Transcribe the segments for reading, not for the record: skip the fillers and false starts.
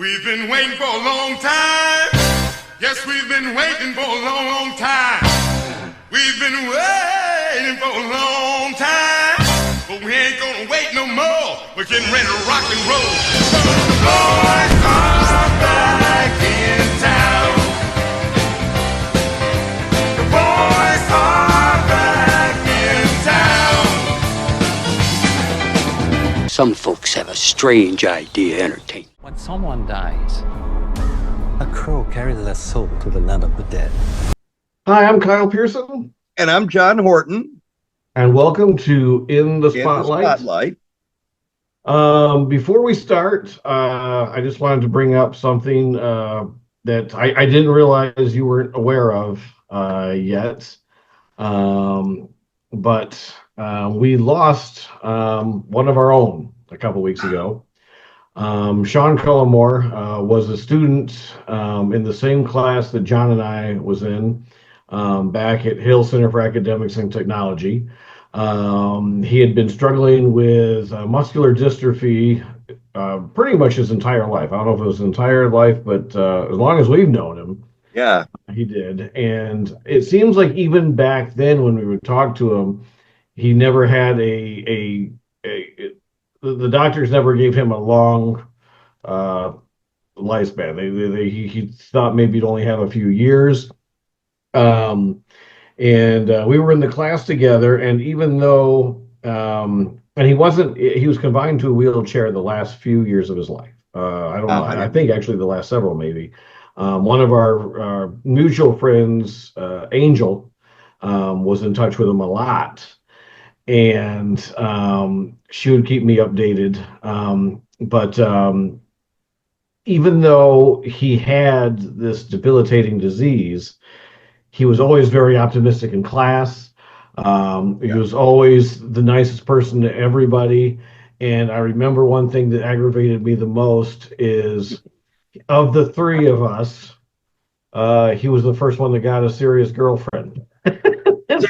We've been waiting for a long time. Yes, we've been waiting for a long, long time. We've been waiting for a long time. But we ain't gonna wait no more. We're getting ready to rock and roll. The boys are back in town. The boys are back in town. Some folks have a strange idea of entertainment. When someone dies, a crow carries their soul to the land of the dead. Hi, I'm Kyle Pearson. And I'm John Horton. And welcome to In the Spotlight. Before we start, I just wanted to bring up something that I didn't realize you weren't aware of yet. But we lost one of our own a couple weeks ago. Sean Cullimore was a student in the same class that John and I was in back at Hill Center for Academics and Technology. He had been struggling with muscular dystrophy pretty much his entire life. I don't know if it was his entire life, but as long as we've known him, yeah, he did. And it seems like even back then when we would talk to him, he never had the doctors never gave him a long lifespan. He thought maybe he'd only have a few years. And we were in the class together, and even though and he was confined to a wheelchair the last few years of his life. I don't know. I think actually the last several maybe. One of our mutual friends, Angel, was in touch with him a lot. And she would keep me updated. But even though he had this debilitating disease, he was always very optimistic in class. He was always the nicest person to everybody. And I remember one thing that aggravated me the most is of the three of us, he was the first one that got a serious girlfriend.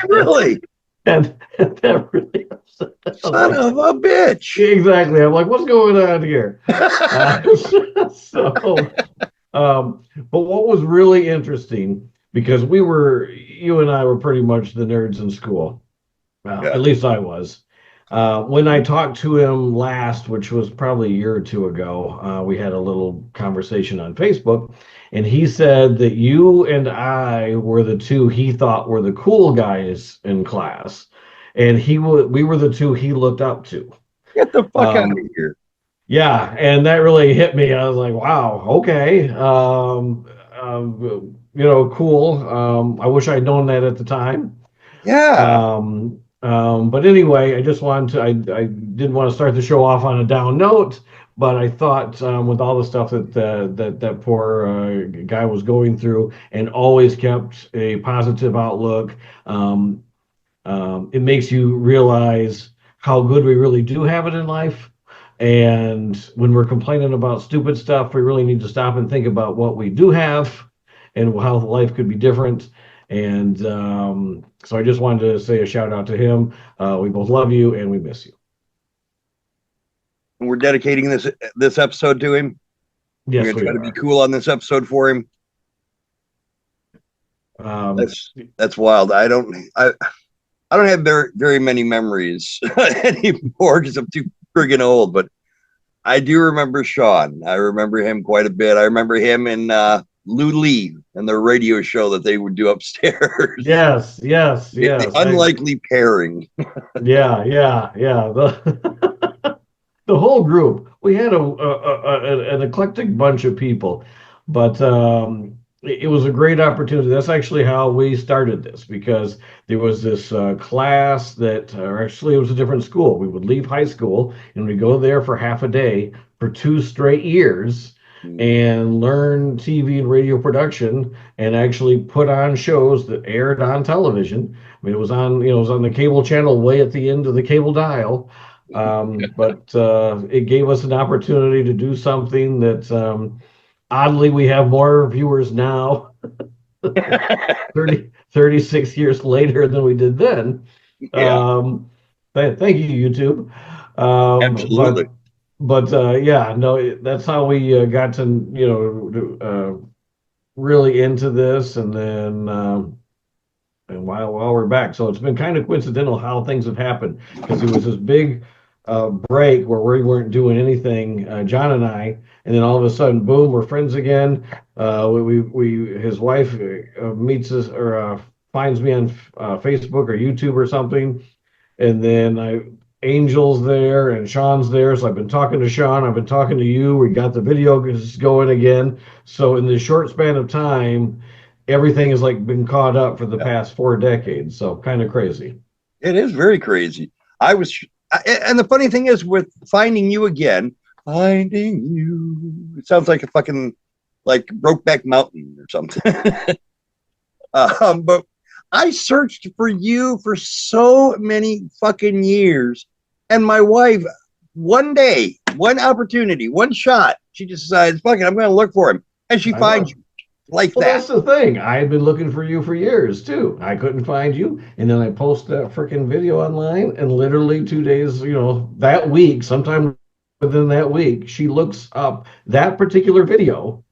Really? And that really upset. Son of a bitch. Exactly. I'm like, what's going on here? But what was really interesting, because you and I were pretty much the nerds in school. At least I was. When I talked to him last, which was probably a year or two ago, we had a little conversation on Facebook, and he said that you and I were the two he thought were the cool guys in class, and we were the two he looked up to. Get the fuck out of here. Yeah, and that really hit me. I was like, wow, okay. Cool. I wish I'd known that at the time. Yeah. But anyway, I just wanted to, I didn't want to start the show off on a down note, but I thought with all the stuff that poor guy was going through and always kept a positive outlook, it makes you realize how good we really do have it in life. And when we're complaining about stupid stuff, we really need to stop and think about what we do have and how life could be different. And so I just wanted to say a shout out to him. We both love you and we miss you. And we're dedicating this episode to him. Yes, we're going to try to be cool on this episode for him. That's wild. I don't have very many memories anymore because I'm too friggin' old, but I do remember Sean. I remember him quite a bit. I remember him in Lou Lee and the radio show that they would do upstairs. Yes. The unlikely pairing. Yeah. The whole group. We had an eclectic bunch of people, but it was a great opportunity. That's actually how we started this, because there was this class that, actually it was a different school. We would leave high school and we'd go there for half a day for 2 straight years and learn TV and radio production and actually put on shows that aired on television. I mean, it was on the cable channel way at the end of the cable dial. But it gave us an opportunity to do something that oddly we have more viewers now 36 years later than we did then. Thank you, YouTube. Absolutely. but yeah, no, that's how we got to, really into this. And then, and while we're back, so it's been kind of coincidental how things have happened because it was this big break where we weren't doing anything, John and I, and then all of a sudden, boom, we're friends again. His wife meets us or finds me on Facebook or YouTube or something, and then Angel's there and Sean's there. So I've been talking to Sean, I've been talking to you. We got the video going again. So in this short span of time, everything has like been caught up for the past 4 decades. So kind of crazy. It is very crazy. And the funny thing is, with finding you again, finding you, it sounds like a fucking like Brokeback Mountain or something. But I searched for you for so many fucking years, and my wife, one day, one opportunity, one shot, she just decides, "Fuck it, I'm going to look for him," and she finds you like Well, that. that's the thing. I had been looking for you for years too. I couldn't find you, and then I post that freaking video online, and literally 2 days, that week, sometime within that week, she looks up that particular video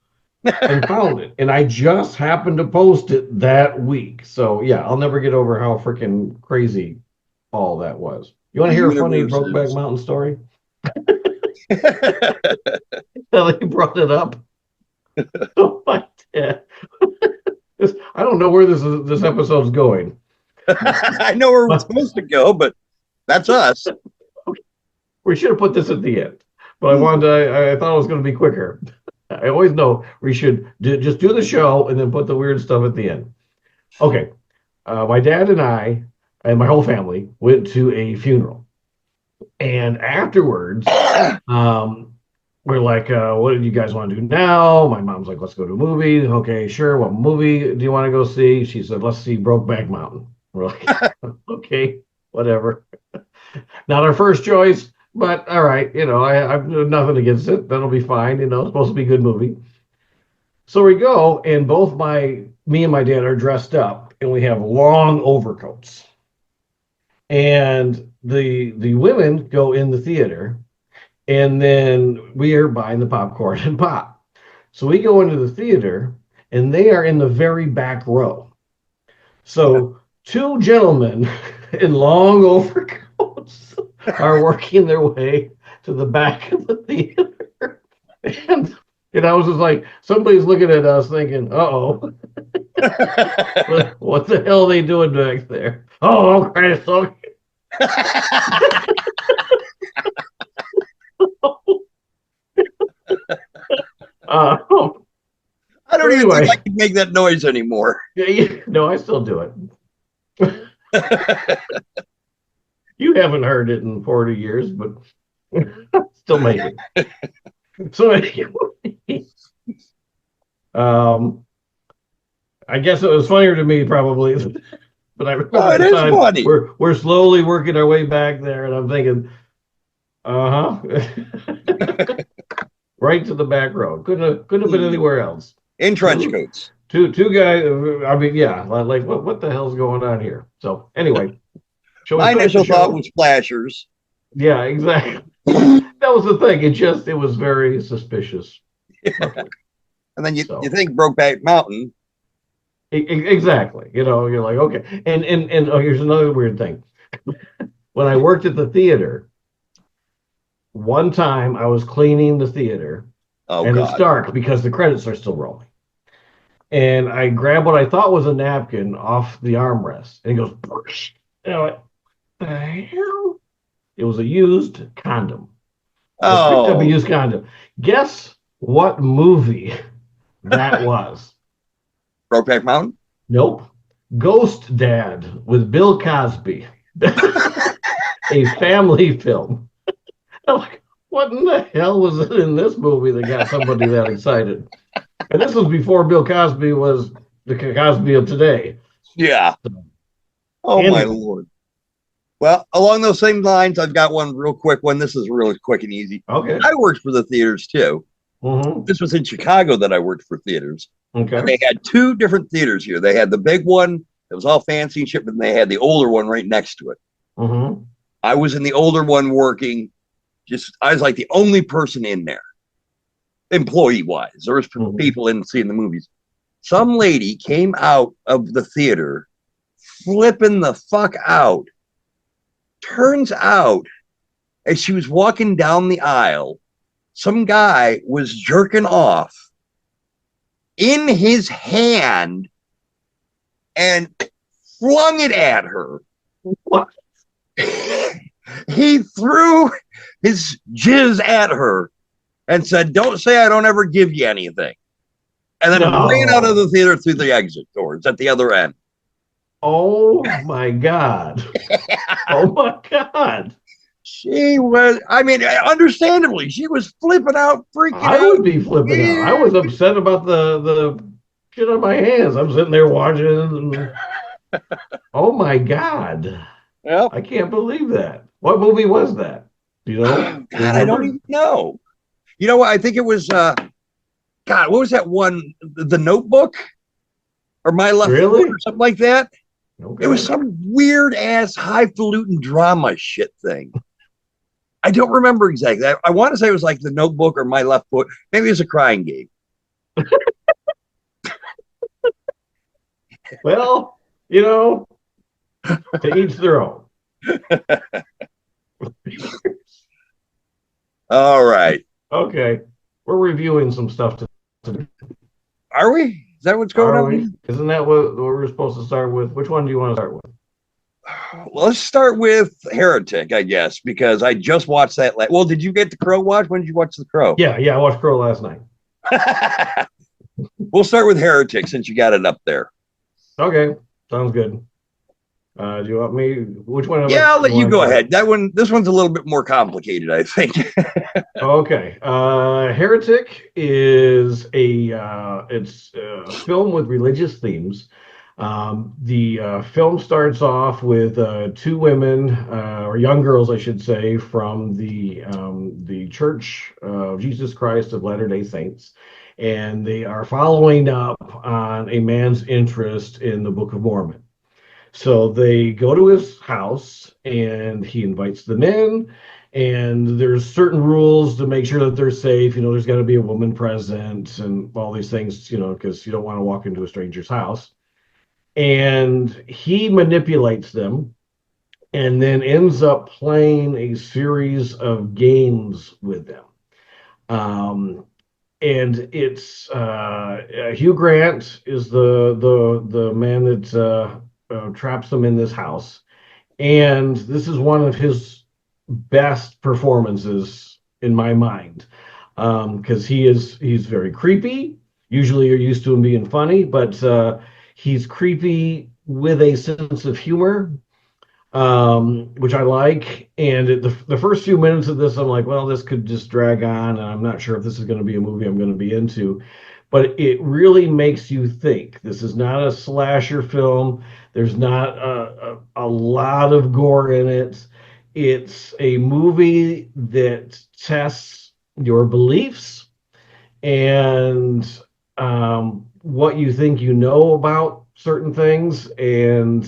and found it. And I just happened to post it that week. So yeah, I'll never get over how freaking crazy all that was. You want to hear a funny Brokeback Mountain story? Ellie brought it up. Oh my dad. I don't know where this episode's going. I know where we're supposed to go, but that's us. We should have put this at the end, but I thought it was going to be quicker. I always know we should just do the show and then put the weird stuff at the end. Okay. My dad and I and my whole family went to a funeral. And afterwards, we're like, what do you guys want to do now? My mom's like, let's go to a movie. Okay, sure. What movie do you want to go see? She said, let's see Brokeback Mountain. We're like, okay, whatever. Not our first choice, but all right. I've nothing against it. That'll be fine. It's supposed to be a good movie. So we go, and both me and my dad are dressed up, and we have long overcoats. And the women go in the theater, and then we are buying the popcorn and pop. So we go into the theater, and they are in the very back row. So two gentlemen in long overcoats are working their way to the back of the theater. And I was just like, somebody's looking at us thinking, uh-oh. What the hell are they doing back there? Oh, Christ. Okay. I don't even think I can make that noise anymore. No, I still do it. You haven't heard it in 40 years, but still make it. So anyway, I guess it was funnier to me probably, but I remember it is funny. We're slowly working our way back there, and I'm thinking, right to the back row. Couldn't have been anywhere else. In trench coats. Two guys. I mean, yeah, like what the hell's going on here? So anyway, my initial thought was splashers. Yeah, exactly. That was the thing. It was very suspicious. And then you think Brokeback Mountain. Exactly. You're like, okay. And here's another weird thing. When I worked at the theater, one time I was cleaning the theater, and it's dark because the credits are still rolling. And I grabbed what I thought was a napkin off the armrest, and it goes, Bursh. And I went, the hell? It was a used condom. I picked up a used condom. Guess what movie that was? Brokeback Mountain? Nope. Ghost Dad with Bill Cosby. A family film. I'm like, what in the hell was it in this movie that got somebody that excited? And this was before Bill Cosby was the Cosby of today. Yeah. My Lord. Well, along those same lines, I've got one real quick one. This is really quick and easy. Okay. I worked for the theaters too. Mm-hmm. This was in Chicago that I worked for theaters. Okay. And they had two different theaters here. They had the big one that was all fancy and shit, but they had the older one right next to it. Mm-hmm. I was in the older one working, I was like the only person in there, employee wise. There was people in seeing the movies. Some lady came out of the theater flipping the fuck out. Turns out, as she was walking down the aisle, some guy was jerking off in his hand and flung it at her. What? He threw his jizz at her and said, "Don't say I don't ever give you anything." And then ran out of the theater through the exit doors at the other end. Oh my God. Oh my God. She was, I mean, understandably, she was flipping out, freaking out. I would be flipping out. I was upset about the shit on my hands. I'm sitting there watching. And, oh my God. Yep. I can't believe that. What movie was that? Do you know? God, I don't even know. You know what? I think it was, God, what was that one? The Notebook? Or My Left Foot or something like that? Okay. It was some weird ass highfalutin drama shit thing. I don't remember exactly. I want to say it was like The Notebook or My Left Foot. Maybe it was a crying game. Well, you know, to each their own. All right. Okay. We're reviewing some stuff today. Are we? Is that what's going on? Isn't that what we're supposed to start with? Which one do you want to start with? Well, let's start with Heretic, I guess, because I just watched that. Well, did you get The Crow watch? When did you watch The Crow? Yeah, I watched Crow last night. We'll start with Heretic since you got it up there. Okay, sounds good. Do you want me? Which one? Yeah, I'll let you go ahead. This one's a little bit more complicated, I think. Okay. Heretic is it's a film with religious themes. The film starts off with two women, or young girls, I should say, from the Church of Jesus Christ of Latter-day Saints, and they are following up on a man's interest in the Book of Mormon. So they go to his house and he invites them in, and there's certain rules to make sure that they're safe. You know, there's got to be a woman present and all these things, you know, because you don't want to walk into a stranger's house. And he manipulates them and then ends up playing a series of games with them. And it's Hugh Grant is the man that traps them in this house, and this is one of his best performances in my mind, because he's very creepy. Usually you're used to him being funny, but he's creepy with a sense of humor, which I like. And the first few minutes of this, I'm like, well, this could just drag on, and I'm not sure if this is going to be a movie I'm going to be into. But it really makes you think. This is not a slasher film. There's not a lot of gore in it. It's a movie that tests your beliefs and what you think you know about certain things. And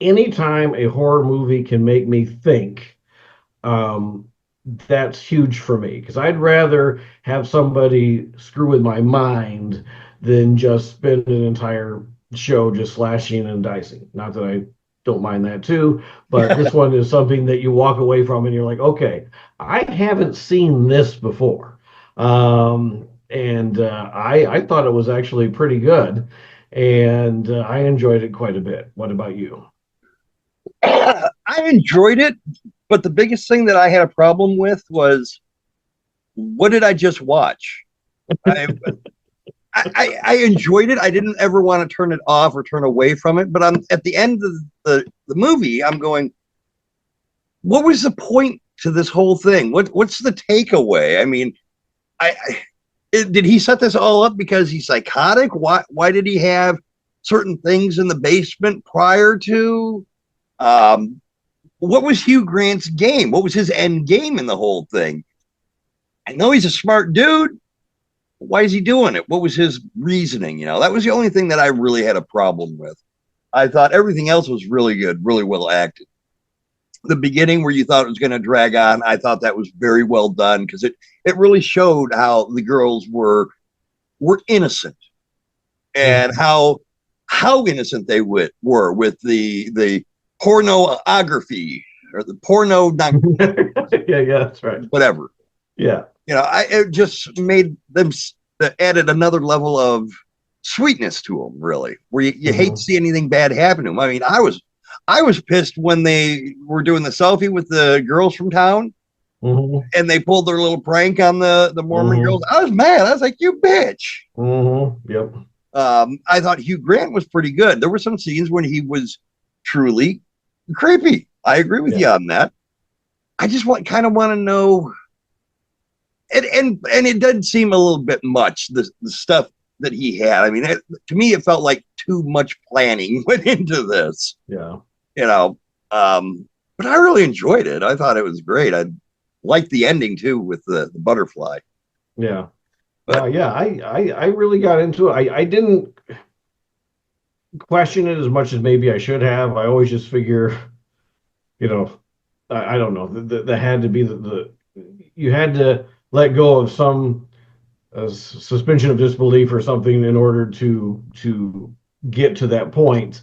anytime a horror movie can make me think, that's huge for me, because I'd rather have somebody screw with my mind than just spend an entire show just slashing and dicing. Not that I don't mind that too, but this one is something that you walk away from and you're like, okay, I haven't seen this before. I thought it was actually pretty good, and I enjoyed it quite a bit. What about you? I enjoyed it, but the biggest thing that I had a problem with was, what did I just watch? I enjoyed it. I didn't ever want to turn it off or turn away from it. But at the end of the movie, I'm going, what was the point to this whole thing? What's the takeaway? I mean, did he set this all up because he's psychotic? Why did he have certain things in the basement prior to? What was Hugh Grant's game? What was his end game in the whole thing? I know he's a smart dude. Why is he doing it? What was his reasoning? You know, that was the only thing that I really had a problem with. I thought everything else was really good, really well acted. the beginning where you thought it was going to drag on, I thought that was very well done because it really showed how the girls were innocent and how innocent they were with the pornography or the porno yeah, that's right. whatever. Yeah. It just made them added another level of sweetness to them, really, where you hate to see anything bad happen to them. I mean, I was pissed when they were doing the selfie with the girls from town and they pulled their little prank on the Mormon girls. I was mad. I was like, you bitch. Yep. I thought Hugh Grant was pretty good. There were some scenes when he was truly creepy. I agree with you on that. I just kind of want to know. And it did seem a little bit much, the stuff that he had. I mean, to me, it felt like too much planning went into this. Yeah. But I really enjoyed it. I thought it was great. I liked the ending too with the butterfly. Yeah. I really got into it. I didn't question it as much as maybe I should have. I always just figure, I don't know. There had to be you had to let go of some suspension of disbelief or something in order to get to that point.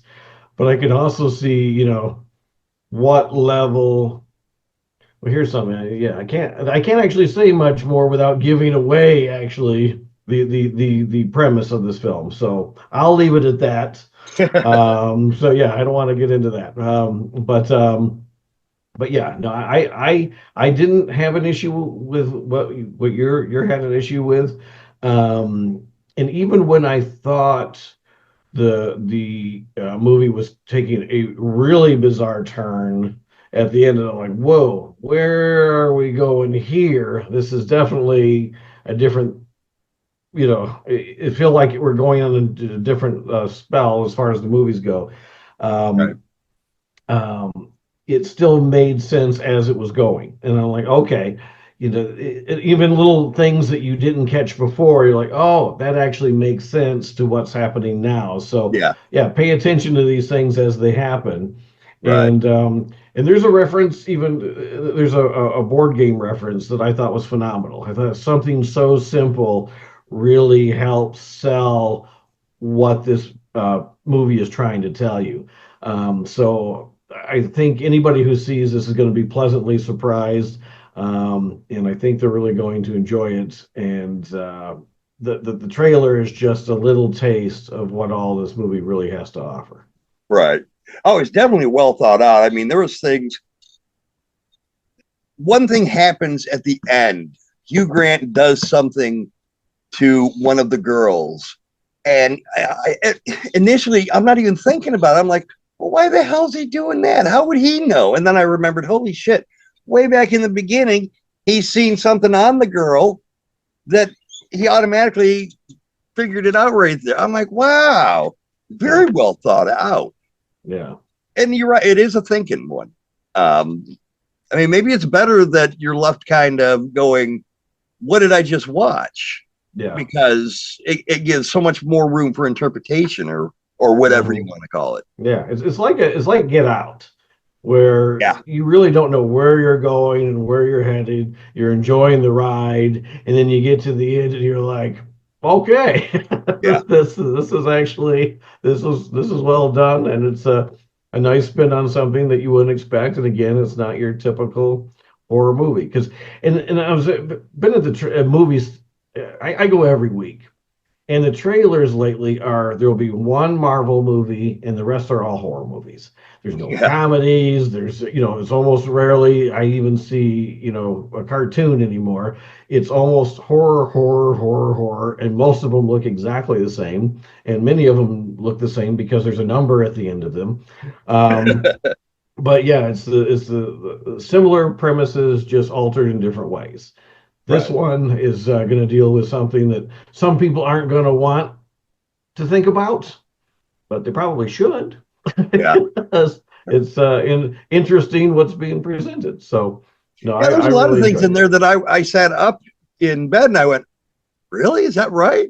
But I could also see, what level. Well, here's something. Yeah, I can't actually say much more without giving away actually the premise of this film. So I'll leave it at that. So yeah, I don't want to get into that. But yeah, no, I didn't have an issue with what you're had an issue with, and even when I thought the movie was taking a really bizarre turn at the end, and I'm like, whoa, where are we going here? This is definitely a different. It feel like we're going on a different spell as far as the movies go. Right. It still made sense as it was going. And I'm like, okay, even little things that you didn't catch before, you're like, oh, that actually makes sense to what's happening now. So yeah, pay attention to these things as they happen. Right. And there's a reference, even there's a board game reference that I thought was phenomenal. I thought something so simple really helps sell what this movie is trying to tell you. So I think anybody who sees this is going to be pleasantly surprised, and I think they're really going to enjoy it. And the trailer is just a little taste of what all this movie really has to offer. Right. Oh, it's definitely well thought out. I mean, there was things. One thing happens at the end. Hugh Grant does something to one of the girls, and initially, I'm not even thinking about it. I'm like, well, why the hell is he doing that? How would he know? And then I remembered, holy shit, way back in the beginning, he's seen something on the girl that he automatically figured it out right there. I'm like, wow, very well thought out. Yeah. And you're right, it is a thinking one. I mean, maybe it's better that you're left kind of going, what did I just watch? Yeah. Because it gives so much more room for interpretation or whatever you want to call it. Yeah, it's like Get Out, where you really don't know where you're going and where you're headed. You're enjoying the ride, and then you get to the end, and you're like, okay, this is actually this is well done, and it's a nice spin on something that you wouldn't expect. And again, it's not your typical horror movie because and I was been at the movies. I go every week. And the trailers lately there'll be one Marvel movie and the rest are all horror movies. There's no comedies. There's, it's almost rarely I even see, a cartoon anymore. It's almost horror. And most of them look exactly the same. And many of them look the same because there's a number at the end of them. But yeah, it's the similar premises, just altered in different ways. This one is going to deal with something that some people aren't going to want to think about, but they probably should. Yeah. It's interesting what's being presented. So, no, there's a lot really of things in there that I sat up in bed and I went, really? Is that right?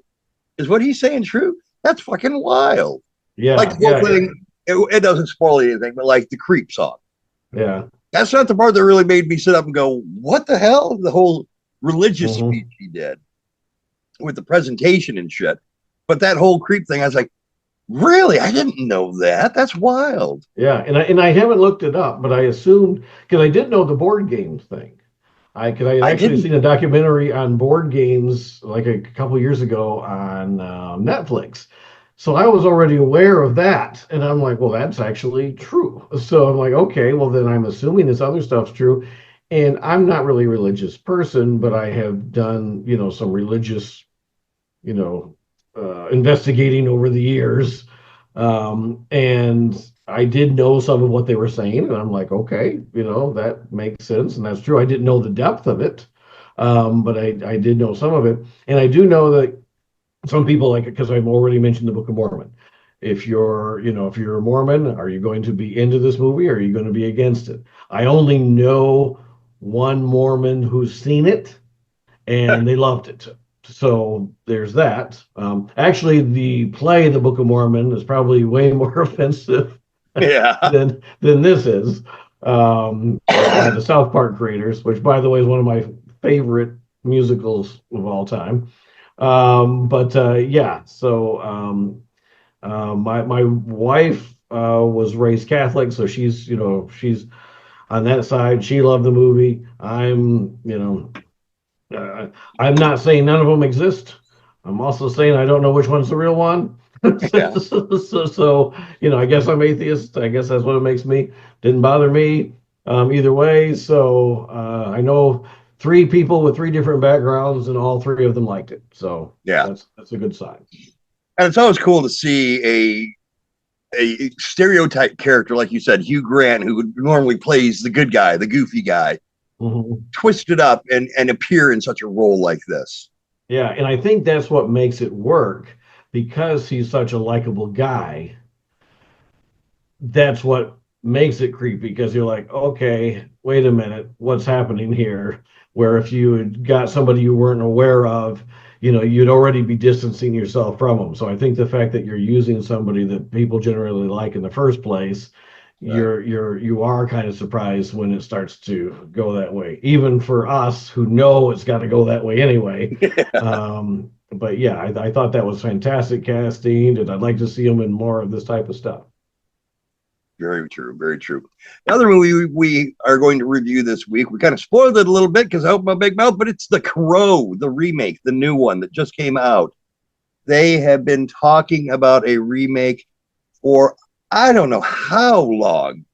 Is what he's saying true? That's fucking wild. Yeah. Like the whole thing, it doesn't spoil anything, but like the creep song. Yeah. That's not the part that really made me sit up and go, what the hell? The whole religious Mhm. speech he did with the presentation and shit. But that whole creep thing, I was like, really? I didn't know that. That's wild. Yeah, and I haven't looked it up, but I assumed because I did know the board games thing. Because I had I actually didn't. seen a documentary on board games like a couple years ago on Netflix. So I was already aware of that, and I'm like, well, that's actually true. So I'm like, okay, well then I'm assuming this other stuff's true. And I'm not really a religious person, but I have done, some religious, you know, investigating over the years. And I did know some of what they were saying, and I'm like, okay, that makes sense, and that's true. I didn't know the depth of it, but I did know some of it, and I do know that some people like it because I've already mentioned the Book of Mormon. If you're a Mormon, are you going to be into this movie or are you going to be against it? I only know one Mormon who's seen it and they loved it. So there's that. Actually, the play, The Book of Mormon, is probably way more offensive Yeah. than this is, by the South Park creators, which, by the way, is one of my favorite musicals of all time. But yeah, so my wife was raised Catholic, so she's on that side. She loved the movie. Uh, I'm not saying none of them exist. I'm also saying I don't know which one's the real one. Yeah. So, I guess I'm atheist. I guess that's what it makes me. Didn't bother me either way. So I know three people with three different backgrounds, and all three of them liked it. So Yeah. that's a good sign. And it's always cool to see a stereotype character, like you said, Hugh Grant, who normally plays the good guy, the goofy guy, Mhm. twisted up and appear in such a role like this. Yeah, and I think that's what makes it work because he's such a likable guy. That's what makes it creepy because you're like, okay, wait a minute, what's happening here? Where if you had got somebody you weren't aware of, you'd already be distancing yourself from them. So I think the fact that you're using somebody that people generally like in the first place, Right. you are kind of surprised when it starts to go that way, even for us who know it's got to go that way anyway. But yeah, I thought that was fantastic casting, and I'd like to see him in more of this type of stuff. Very true. Very true. The other movie we are going to review this week, we kind of spoiled it a little bit because I opened my big mouth, but it's The Crow, the remake, the new one that just came out. They have been talking about a remake for I don't know how long,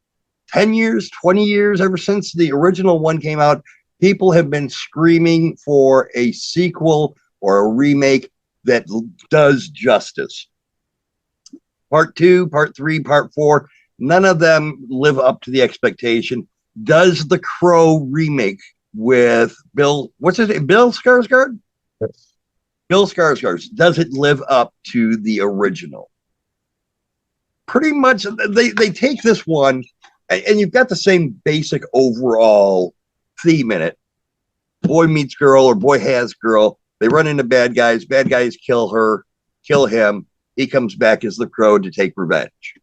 10 years, 20 years, ever since the original one came out. People have been screaming for a sequel or a remake that does justice. Part two, part three, part four, none of them live up to the expectation. Does the Crow remake with what's his name? Bill Skarsgård? Yes. Bill Skarsgård, does it live up to the original? Pretty much, they take this one, and you've got the same basic overall theme in it. Boy meets girl, or boy has girl. They run into bad guys. Bad guys kill her, kill him. He comes back as the Crow to take revenge.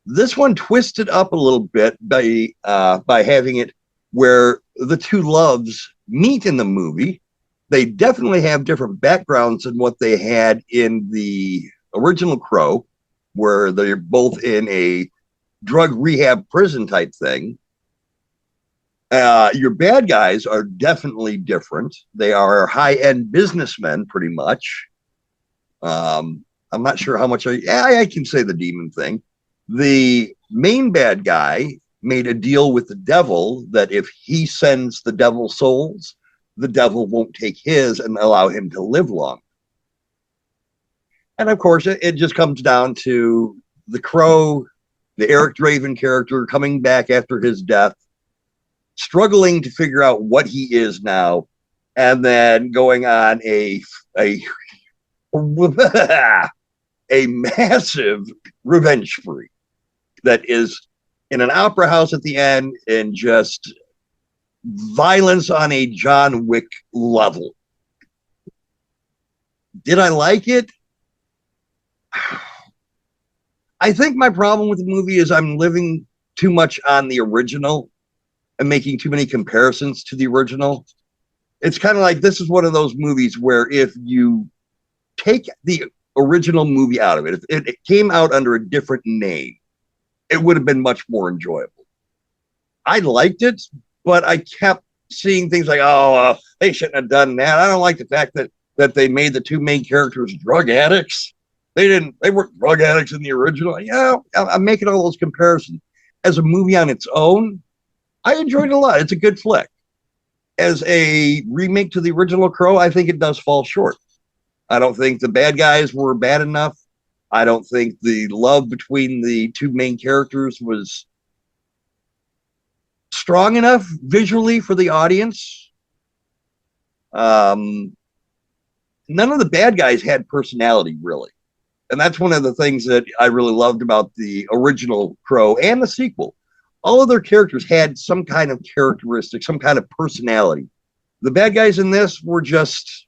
This one twisted up a little bit by having it where the two loves meet in the movie. They definitely have different backgrounds than what they had in the original Crow, where they're both in a drug rehab prison type thing. Your bad guys are definitely different. They are high-end businessmen, pretty much. I'm not sure how much I can say the demon thing. The main bad guy made a deal with the devil that if he sends the devil souls, the devil won't take his and allow him to live long. And of course, it just comes down to the Crow, the Eric Draven character coming back after his death, struggling to figure out what he is now, and then going on a massive revenge spree that is in an opera house at the end and just violence on a John Wick level. Did I like it? I think my problem with the movie is I'm living too much on the original, and making too many comparisons to the original. It's kind of like, this is one of those movies where if you take the original movie out of it, if it came out under a different name, it would have been much more enjoyable. I liked it, but I kept seeing things like, they shouldn't have done that. I don't like the fact that they made the two main characters drug addicts. They weren't drug addicts in the original. Yeah, I'm making all those comparisons. As a movie on its own, I enjoyed it a lot. It's a good flick. As a remake to the original Crow, I think it does fall short. I don't think the bad guys were bad enough. I don't think the love between the two main characters was strong enough visually for the audience. None of the bad guys had personality, really. And that's one of the things that I really loved about the original Crow and the sequel. All of their characters had some kind of characteristic, some kind of personality. The bad guys in this were just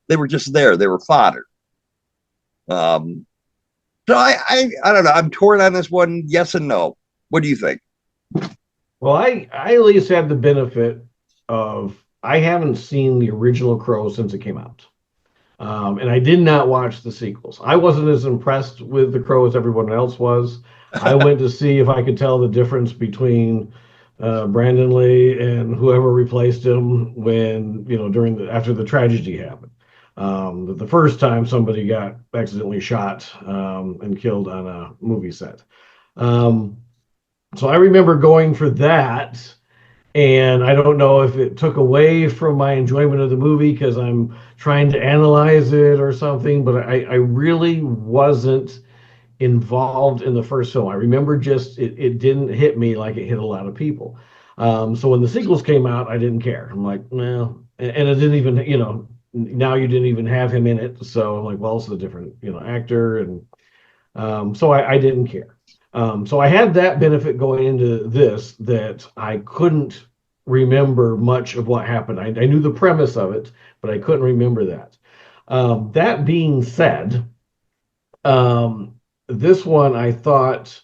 there. They were fodder. So I don't know. I'm torn on this one. Yes and no. What do you think? Well, I at least had the benefit of, I haven't seen the original Crow since it came out. And I did not watch the sequels. I wasn't as impressed with the Crow as everyone else was. I went to see if I could tell the difference between Brandon Lee and whoever replaced him when, after the tragedy happened. The first time somebody got accidentally shot and killed on a movie set. So I remember going for that, and I don't know if it took away from my enjoyment of the movie because I'm trying to analyze it or something, but I really wasn't involved in the first film. I remember just it didn't hit me like it hit a lot of people. So when the sequels came out, I didn't care. I'm like, no, and it didn't even, now you didn't even have him in it. So I'm like, well, it's a different, actor. And so I didn't care. So I had that benefit going into this, that I couldn't remember much of what happened. I knew the premise of it, but I couldn't remember that. That being said, this one I thought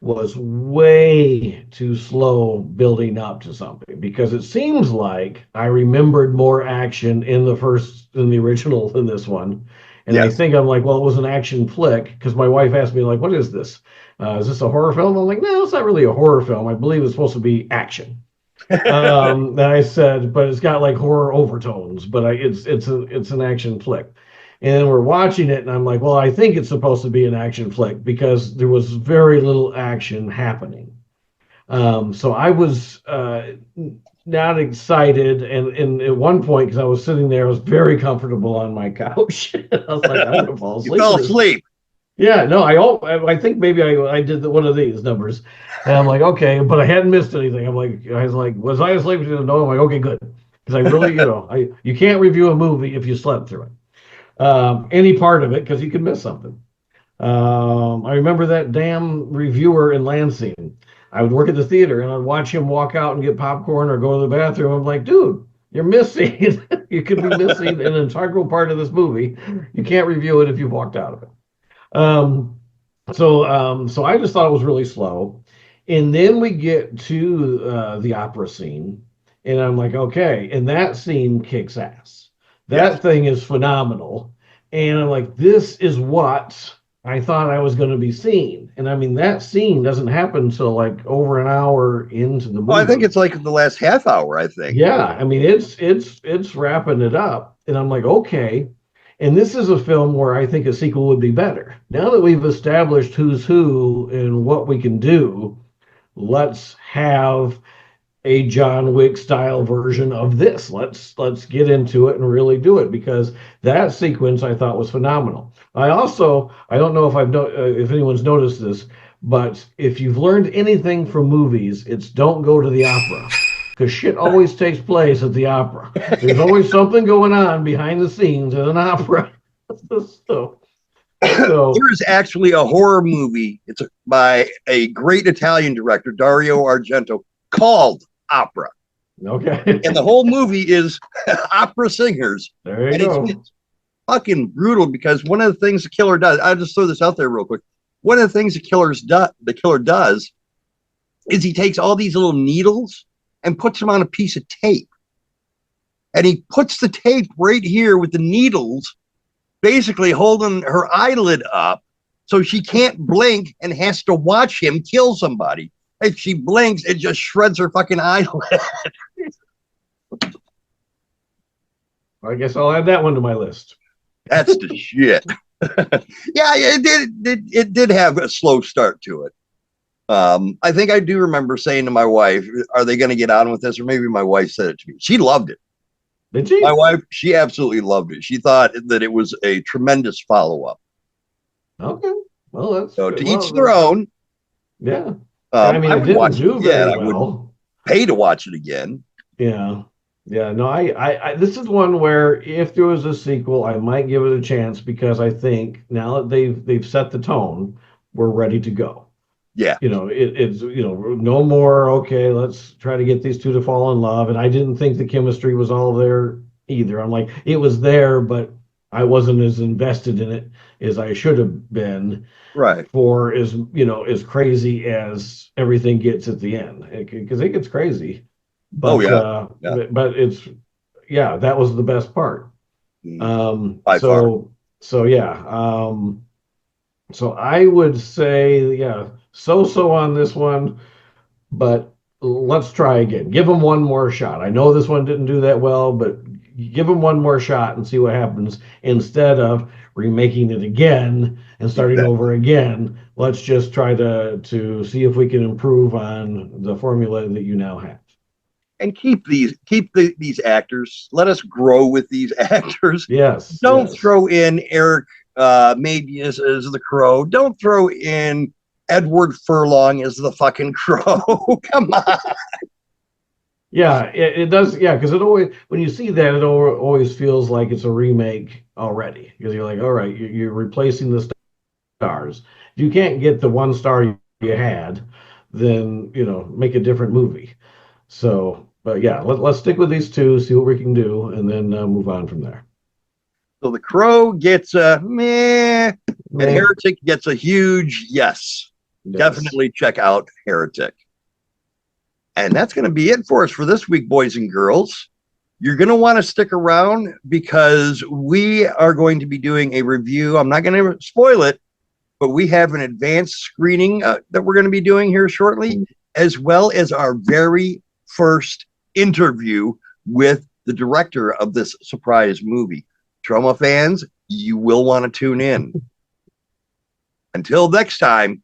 was way too slow building up to something, because it seems like I remembered more action in the original than this one. And yes. I think I'm like, well, it was an action flick, because my wife asked me, like, what is this? Is this a horror film? I'm like, no, it's not really a horror film. I believe it's supposed to be action. And I said, but it's got like horror overtones, but it's an action flick. And we're watching it, and I'm like, well, I think it's supposed to be an action flick because there was very little action happening. So I was not excited, and at one point, because I was sitting there, I was very comfortable on my couch. I was like, I'm gonna fall asleep. You fell asleep. Yeah, no, I think maybe I did one of these numbers, and I'm like, okay, but I hadn't missed anything. Was I asleep? No, I'm like, okay, good, because I really, you can't review a movie if you slept through it. Any part of it, because you could miss something. I remember that damn reviewer in Lansing. I would work at the theater, and I'd watch him walk out and get popcorn or go to the bathroom. I'm like, dude, you're missing. You could be missing an integral part of this movie. You can't review it if you've walked out of it. So I just thought it was really slow. And then we get to the opera scene, and I'm like, okay, and that scene kicks ass. That thing is phenomenal. And I'm like, this is what I thought I was going to be seeing. And I mean, that scene doesn't happen until like over an hour into the movie. Well, I think it's like the last half hour, I think. Yeah, I mean, it's wrapping it up. And I'm like, okay. And this is a film where I think a sequel would be better. Now that we've established who's who and what we can do, let's have a John Wick style version of this. Let's get into it and really do it, because that sequence I thought was phenomenal. I don't know if anyone's noticed this, but if you've learned anything from movies, it's don't go to the opera, because shit always takes place at the opera. There's always something going on behind the scenes at an opera. so there is actually a horror movie. It's by a great Italian director, Dario Argento, called Opera. Okay. And the whole movie is opera singers. There you go. It's fucking brutal, because one of the things the killer does, I'll just throw this out there real quick. One of the things the killer does is he takes all these little needles and puts them on a piece of tape. And he puts the tape right here with the needles, basically holding her eyelid up so she can't blink and has to watch him kill somebody. If she blinks, it just shreds her fucking eyelid. I guess I'll add that one to my list. That's the shit. Yeah, it did have a slow start to it. I think I do remember saying to my wife, are they going to get on with this? Or maybe my wife said it to me. She loved it. Did she? My wife, she absolutely loved it. She thought that it was a tremendous follow-up. Okay. Well, that's So good. to each their own. Yeah. I mean, I it would didn't watch do it very again. I would well. pay to watch it again. Yeah. Yeah. No, I this is one where if there was a sequel, I might give it a chance because I think now that they've set the tone, we're ready to go. Yeah. It's no more, okay, let's try to get these two to fall in love. And I didn't think the chemistry was all there either. I'm like, it was there, but I wasn't as invested in it as I should have been. Right. For as crazy as everything gets at the end, because it gets crazy. But Yeah. but it's that was the best part. By far. So yeah. So I would say so on this one, but let's try again. Give them one more shot. I know this one didn't do that well, but give them one more shot and see what happens instead of remaking it again and starting over again. Let's just try to see if we can improve on the formula that you now have. And keep these actors. Let us grow with these actors. Yes. Don't throw in Eric maybe as the Crow. Don't throw in Edward Furlong as the fucking Crow. Come on. Yeah, it does. Yeah, because it always, when you see that, it always feels like it's a remake already. Because you're like, all right, you're replacing the stars. If you can't get the one star you had, then make a different movie. So, but yeah, let's stick with these two, see what we can do, and then move on from there. So the Crow gets a meh, and Heretic gets a huge yes. Definitely check out Heretic. And that's going to be it for us for this week, boys and girls. You're going to want to stick around because we are going to be doing a review. I'm not going to spoil it, but we have an advanced screening that we're going to be doing here shortly, as well as our very first interview with the director of this surprise movie. Trauma fans, you will want to tune in. Until next time,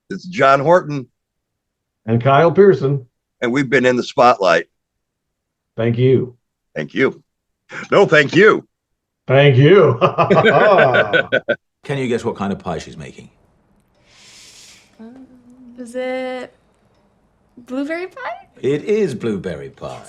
it's John Horton. And Kyle Pearson. And we've been in the spotlight. Thank you. Thank you. No, thank you. Thank you. Can you guess what kind of pie she's making? Is it blueberry pie? It is blueberry pie.